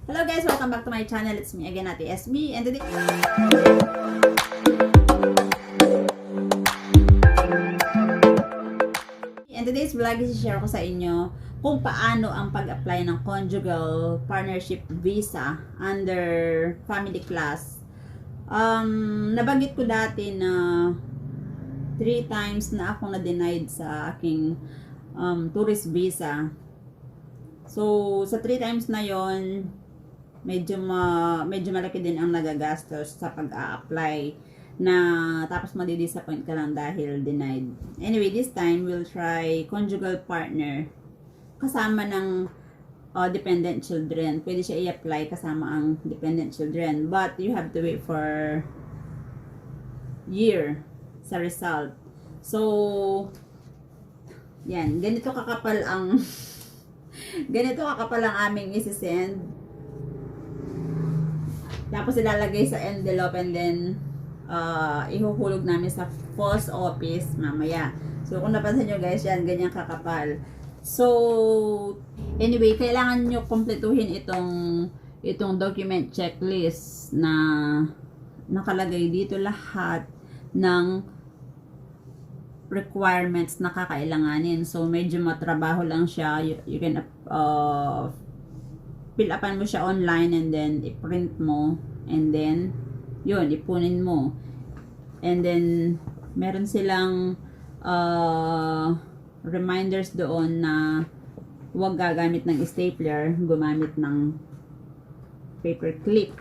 Hello guys, welcome back to my channel. It's me again, Ate SB, and today today's vlog is share ko sa inyo kung paano ang pag-apply ng conjugal partnership visa under family class. Nabanggit ko dati na 3 times na ako na-denied sa aking tourist visa. So, sa 3 times na yon, medyo malaki din ang nagagastos sa pag-a-apply na tapos madi-disappoint ka lang dahil denied. Anyway, this time we'll try conjugal partner kasama ng dependent children. Pwede siya i-apply kasama ang dependent children, but you have to wait for year sa result. So, yan, ganito kakapal ang aming isi-send. Tapos ilalagay sa envelope and then ihuhulog namin sa post office mamaya. So kung napansin nyo guys, yan, ganyan kakapal. So anyway, kailangan nyo kumpletuhin itong document checklist na nakalagay dito lahat ng requirements na kakailanganin. So medyo matrabaho lang siya. You can fill upan mo siya online and then i-print mo and then yun, ipunin mo. And then meron silang reminders doon na huwag gagamit ng stapler, gumamit ng paper clip.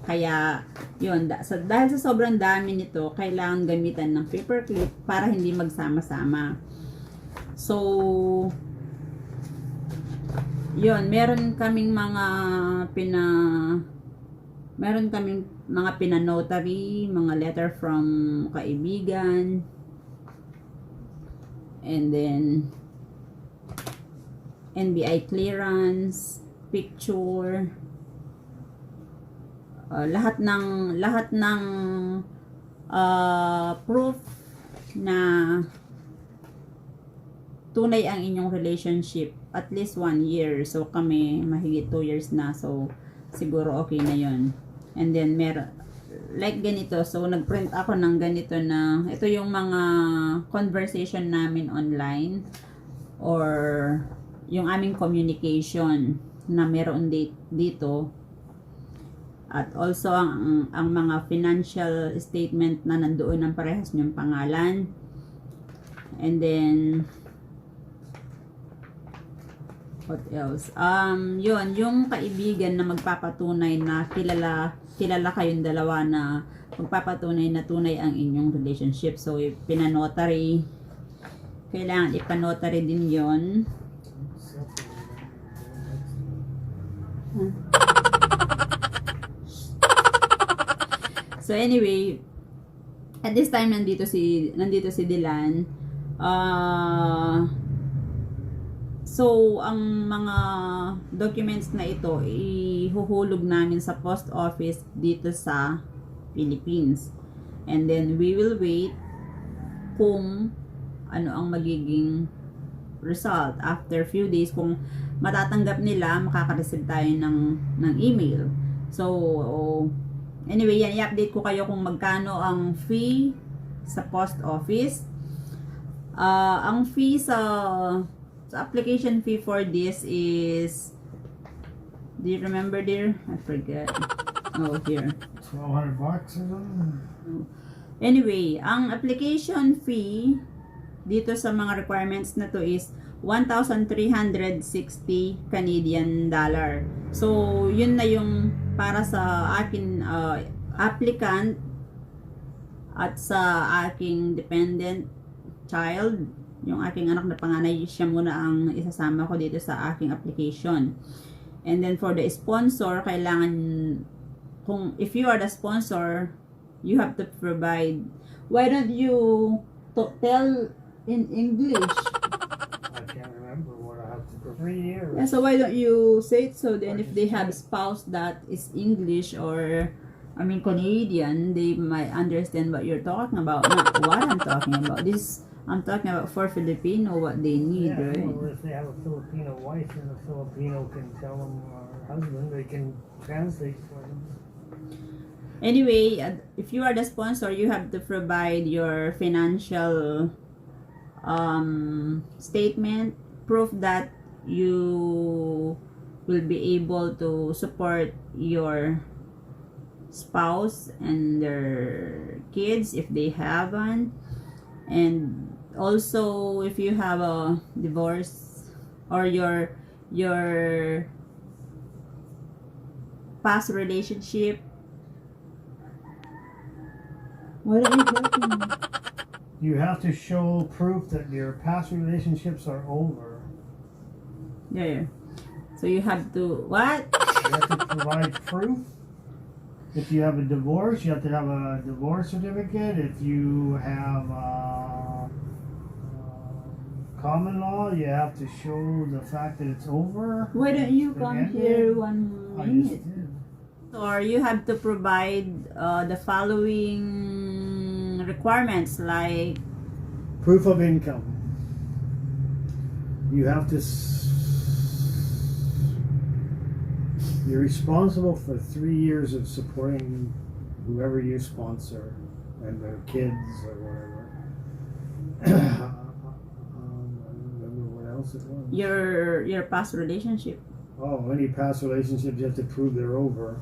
Kaya yun, dahil sa sobrang dami nito, kailangan gamitan ng paper clip para hindi magsama-sama. So yun, meron kaming mga pinanotary, mga letter from kaibigan, and then NBI clearance, picture, lahat ng proof na tunay ang inyong relationship, at least 1 year. So kami mahigit 2 years na, so siguro okay na yon. And then meron like ganito, so nagprint ako ng ganito na ito yung mga conversation namin online or yung aming communication na meron dito, at also ang mga financial statement na nandoon ng parehas niyong pangalan. And then what else? Yun, yung kaibigan na magpapatunay na kilala kayong dalawa, na magpapatunay na tunay ang inyong relationship. So, pinanotary. Kailangan ipanotary din yun. So, anyway, at this time, nandito si Dylan. So, ang mga documents na ito, ihuhulog namin sa post office dito sa Philippines. And then, we will wait kung ano ang magiging result. After few days, kung matatanggap nila, makaka-receive tayo ng email. So, anyway, yan, i-update ko kayo kung magkano ang fee sa post office. Ang fee sa application fee for this is, do you remember, dear? I forget. Oh, here. $1,200 or something? Anyway, ang application fee dito sa mga requirements na to is 1,360 Canadian dollar. So, yun na yung para sa akin applicant at sa aking dependent child. Yung aking anak na panganay, siya muna ang isasama ko dito sa aking application. And then for the sponsor, kailangan, if you are the sponsor, you have to provide. Why don't you tell in English? I can't remember what I have to do. 3 years. Yeah, so why don't you say it, so then if they have spouse that is English or Canadian, they might understand what you're talking about, not what I'm talking about. This I'm talking about for Filipino, what they need, Yeah, right? or if they have a Filipino wife and the Filipino can tell them, or husband, they can translate for them. Anyway, if you are the sponsor, you have to provide your financial statement, proof that you will be able to support your spouse and their kids if they have one, and also if you have a divorce or your past relationship. What are you talking? You have to show proof that your past relationships are over. Yeah. So you have to what? You have to provide proof. If you have a divorce, you have to have a divorce certificate. If you have common law, you have to show the fact that it's over. Why don't you It come ended. here 1 I just minute? did. Or you have to provide the following requirements, like Proof of income. You have to. You're responsible for 3 years of supporting whoever you sponsor and their kids or whatever. I don't remember what else it was. your past relationship, Oh, any past relationships, you have to prove they're over.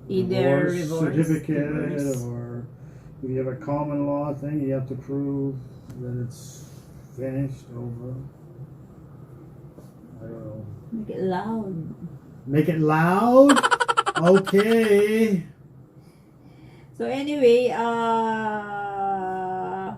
either divorce, certificate, divorce. or if you have a common law thing, you have to prove that it's finished, over. I don't know. Make it loud. Make it loud? Okay. So anyway, I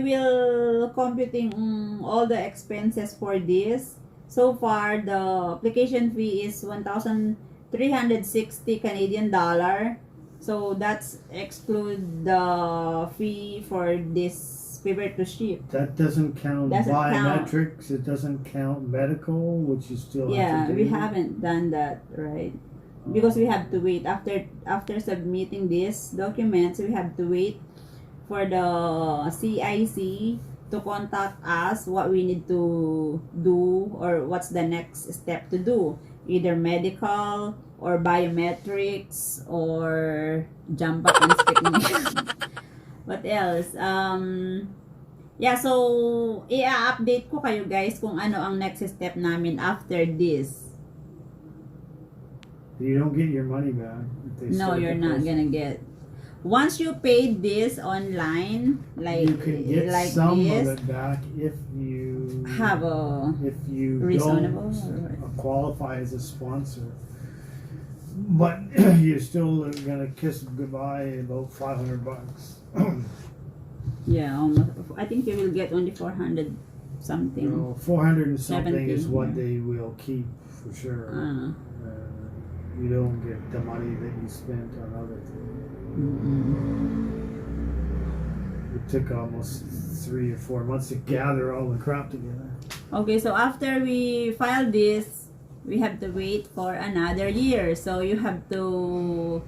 will computing all the expenses for this. So far, the application fee is 1,360 Canadian dollar. So that's exclude the fee for this paper to ship. That doesn't count Doesn't biometrics. It doesn't count medical, which you still Yeah, have to do. we haven't done that, right? Because we have to wait after submitting these documents. We have to wait for the CIC to contact us what we need to do or what's the next step to do, either medical or biometrics or jump up and stick me. What else? Yeah, so i-update ko kayo guys kung ano ang next step namin after this. You don't get your money back. If they No, start you're the not process. gonna get. Once you paid this online, like You can get like some this, of it back if you have a if you reasonable don't or qualify as a sponsor. But you're still gonna kiss goodbye about $500. yeah, almost. I think you will get only 400 something. You know, 400 and something 70, is what yeah. they will keep for sure. You don't get the money that you spent on other things. It took almost 3 or 4 months to gather all the crap together. Okay, so after we file this, we have to wait for another year. So you have to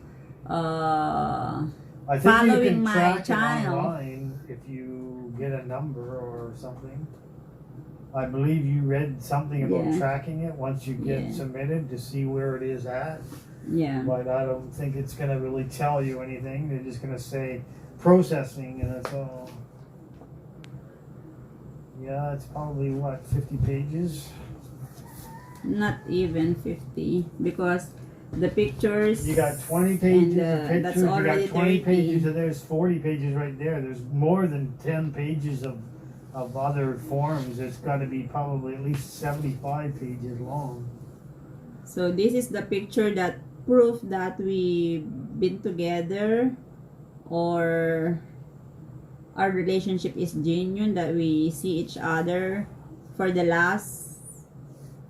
I think you following can my track it channel. online if you get a number or something. I believe you read something about Yeah. tracking it once you get Yeah. submitted to see where it is at. Yeah. But I don't think it's going to really tell you anything. They're just going to say processing and that's all. Yeah, it's probably what, 50 pages? Not even 50 because the pictures. You got 20 pages and, of pictures, that's you already got 20 30. pages, and there's 40 pages right there. There's more than 10 pages of other forms. It's got to be probably at least 75 pages long. So this is the picture that proof that we've been together or our relationship is genuine, that we see each other for the last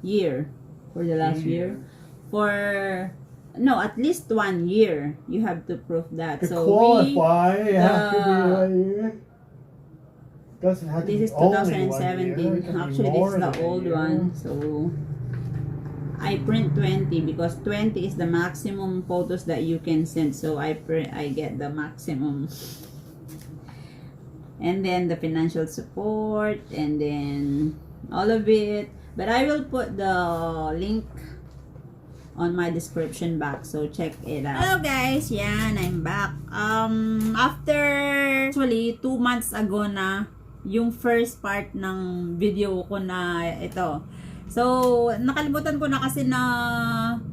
year. For the last year. For no, at least 1 year. You have to prove that. To So qualify, you have to be a year. Doesn't have to this be is only 1 year. 2017. It can be Actually, this more is the than a old year. one. So I print 20 because 20 is the maximum photos that you can send. So I get the maximum. and then the financial support, and then all of it. But I will put the link on my description box, so check it out. Hello guys, yan, I'm back. After actually 2 months ago na yung first part ng video ko na ito. So nakalimutan ko na kasi na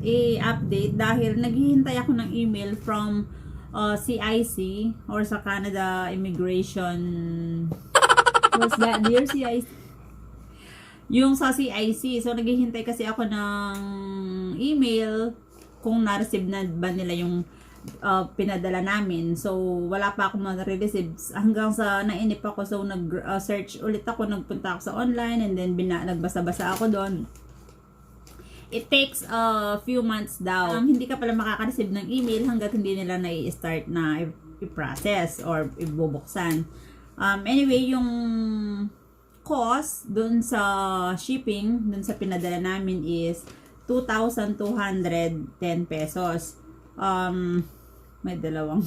i-update dahil naghihintay ako ng email from CIC or sa Canada Immigration. What's that? Dear CIC? Yung sa CIC. So, naghihintay kasi ako ng email kung na-receive na ba nila yung pinadala namin. So, wala pa akong na-receive hanggang sa nainip ako. So, nag-search ulit ako, nagpunta ako sa online, and then nagbasa-basa ako doon. It takes a few months daw. Hindi ka pala makaka-receive ng email hanggat hindi nila na-i-start na i-process or ibubuksan. Anyway, yung cost dun sa shipping, dun sa pinadala namin is 2,210 pesos. May dalawang.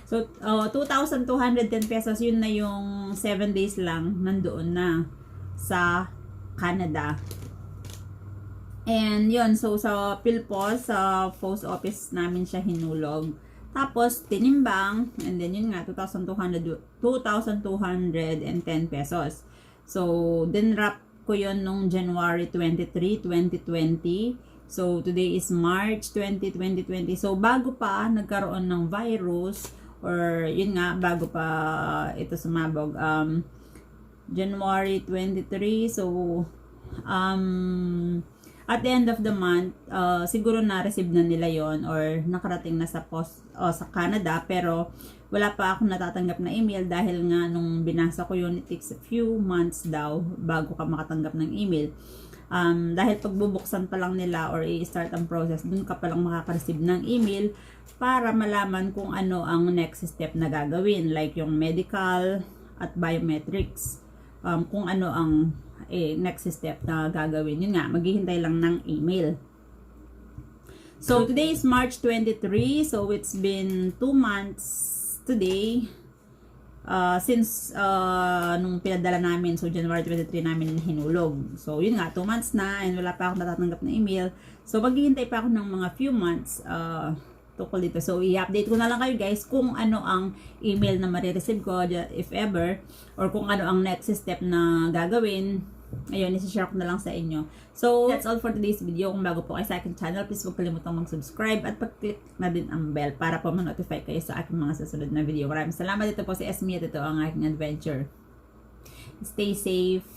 So, 2,210 pesos, yun na yung 7 days lang nandoon na sa Canada. And yun, so sa PhilPos, sa post office namin siya hinulog. Tapos, tinimbang, and then yun nga, 2,210 pesos. So, dinwrap ko yun nung January 23, 2020. So, today is March 20, 2020. So, bago pa nagkaroon ng virus, or yun nga, bago pa ito sumabog, January 23, so, at the end of the month, siguro na-receive na nila yon or nakarating na sa post sa Canada, pero wala pa akong natatanggap na email dahil nga nung binasa ko yun, it takes a few months daw bago ka makatanggap ng email. Dahil pagbubuksan pa lang nila or i-start ang process, dun ka pa lang makaka-receive ng email para malaman kung ano ang next step na gagawin, like yung medical at biometrics, kung ano ang next step na gagawin. Yun nga, maghihintay lang ng email. So, today is March 23. So, it's been 2 months today since nung pinadala namin. So, January 23 namin hinulog. So, yun nga, 2 months na and wala pa akong natatanggap na email. So, maghihintay pa ako ng mga few months tukol dito. So, i-update ko na lang kayo guys kung ano ang email na marireceive ko if ever, or kung ano ang next step na gagawin. Ayun, isi-share ko na lang sa inyo. So, that's all for today's video. Kung bago po kayo sa aking channel, please huwag kalimutang mag-subscribe at pag-click na din ang bell para po ma-notify kayo sa aking mga susunod na video. Maraming salamat. Ito po si Esme at ito ang aking adventure. Stay safe.